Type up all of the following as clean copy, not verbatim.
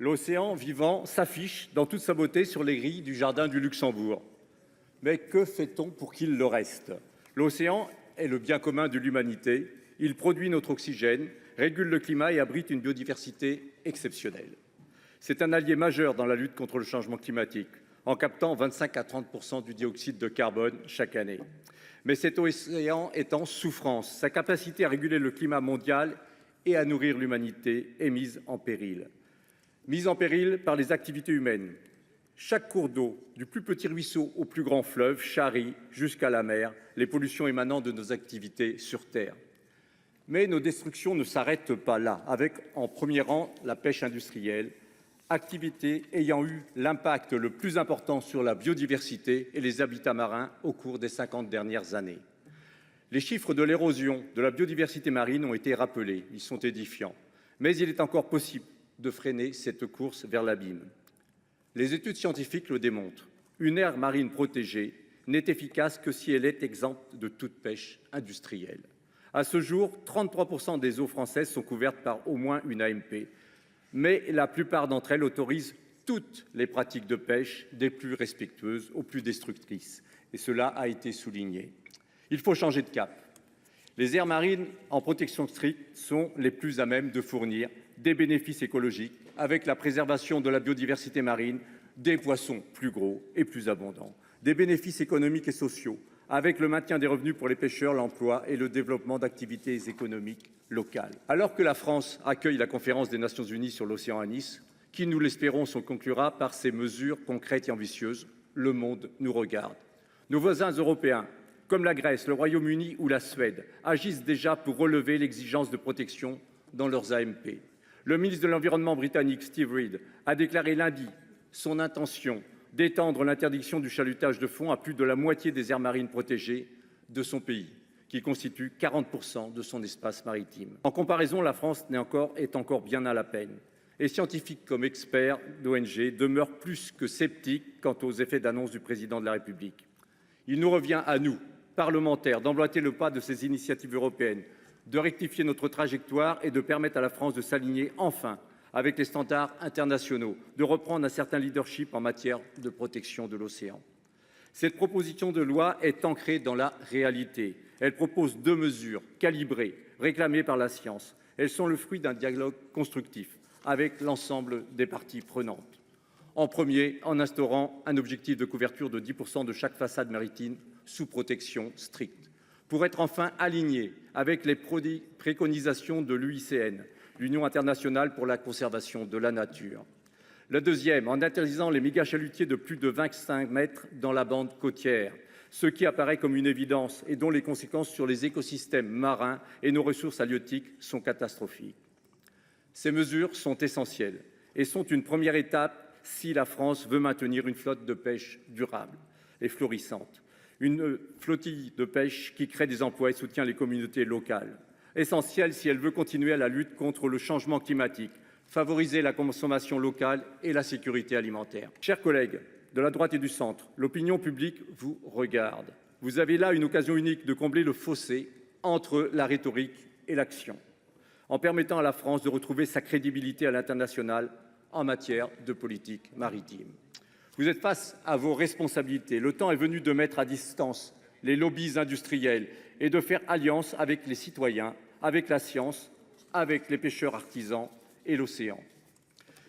L'océan vivant s'affiche dans toute sa beauté sur les grilles du jardin du Luxembourg. Mais que fait-on pour qu'il le reste? L'océan est le bien commun de l'humanité. Il produit notre oxygène, régule le climat et abrite une biodiversité exceptionnelle. C'est un allié majeur dans la lutte contre le changement climatique, en captant 25 à 30% du dioxyde de carbone chaque année. Mais cet océan est en souffrance. Sa capacité à réguler le climat mondial et à nourrir l'humanité est mise en péril. Mise en péril par les activités humaines. Chaque cours d'eau, du plus petit ruisseau au plus grand fleuve, charrie jusqu'à la mer les pollutions émanant de nos activités sur Terre. Mais nos destructions ne s'arrêtent pas là, avec en premier rang la pêche industrielle, activité ayant eu l'impact le plus important sur la biodiversité et les habitats marins au cours des 50 dernières années. Les chiffres de l'érosion de la biodiversité marine ont été rappelés, ils sont édifiants. Mais il est encore possible de freiner cette course vers l'abîme. Les études scientifiques le démontrent. Une aire marine protégée n'est efficace que si elle est exempte de toute pêche industrielle. À ce jour, 33% des eaux françaises sont couvertes par au moins une AMP, mais la plupart d'entre elles autorisent toutes les pratiques de pêche, des plus respectueuses aux plus destructrices. Et cela a été souligné. Il faut changer de cap. Les aires marines en protection stricte sont les plus à même de fournir des bénéfices écologiques avec la préservation de la biodiversité marine, des poissons plus gros et plus abondants, des bénéfices économiques et sociaux avec le maintien des revenus pour les pêcheurs, l'emploi et le développement d'activités économiques locales. Alors que la France accueille la conférence des Nations Unies sur l'océan à Nice, qui, nous l'espérons, se conclura par ces mesures concrètes et ambitieuses, le monde nous regarde. Nos voisins européens, comme la Grèce, le Royaume-Uni ou la Suède, agissent déjà pour relever l'exigence de protection dans leurs AMP. Le ministre de l'Environnement britannique, Steve Reed, a déclaré lundi son intention d'étendre l'interdiction du chalutage de fond à plus de la moitié des aires marines protégées de son pays, qui constitue 40% de son espace maritime. En comparaison, la France est encore bien à la peine. Et scientifiques comme experts d'ONG demeurent plus que sceptiques quant aux effets d'annonce du président de la République. Il nous revient à nous, parlementaires, d'emboîter le pas de ces initiatives européennes, de rectifier notre trajectoire et de permettre à la France de s'aligner enfin avec les standards internationaux, de reprendre un certain leadership en matière de protection de l'océan. Cette proposition de loi est ancrée dans la réalité. Elle propose 2 mesures calibrées, réclamées par la science. Elles sont le fruit d'un dialogue constructif avec l'ensemble des parties prenantes. En premier, en instaurant un objectif de couverture de 10% de chaque façade maritime sous protection stricte, pour être enfin aligné avec les préconisations de l'UICN, l'Union internationale pour la conservation de la nature. Le deuxième, en interdisant les méga-chalutiers de plus de 25 mètres dans la bande côtière, ce qui apparaît comme une évidence et dont les conséquences sur les écosystèmes marins et nos ressources halieutiques sont catastrophiques. Ces mesures sont essentielles et sont une première étape si la France veut maintenir une flotte de pêche durable et florissante. Une flottille de pêche qui crée des emplois et soutient les communautés locales. Essentielle si elle veut continuer à la lutte contre le changement climatique, favoriser la consommation locale et la sécurité alimentaire. Chers collègues de la droite et du centre, l'opinion publique vous regarde. Vous avez là une occasion unique de combler le fossé entre la rhétorique et l'action, en permettant à la France de retrouver sa crédibilité à l'international en matière de politique maritime. Vous êtes face à vos responsabilités. Le temps est venu de mettre à distance les lobbies industriels et de faire alliance avec les citoyens, avec la science, avec les pêcheurs artisans et l'océan.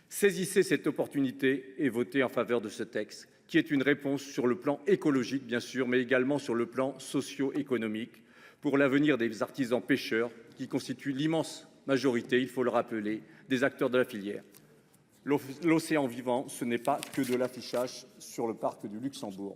Saisissez cette opportunité et votez en faveur de ce texte, qui est une réponse sur le plan écologique, bien sûr, mais également sur le plan socio-économique, pour l'avenir des artisans pêcheurs, qui constituent l'immense majorité, il faut le rappeler, des acteurs de la filière. L'océan vivant, ce n'est pas que de l'affichage sur le parc du Luxembourg.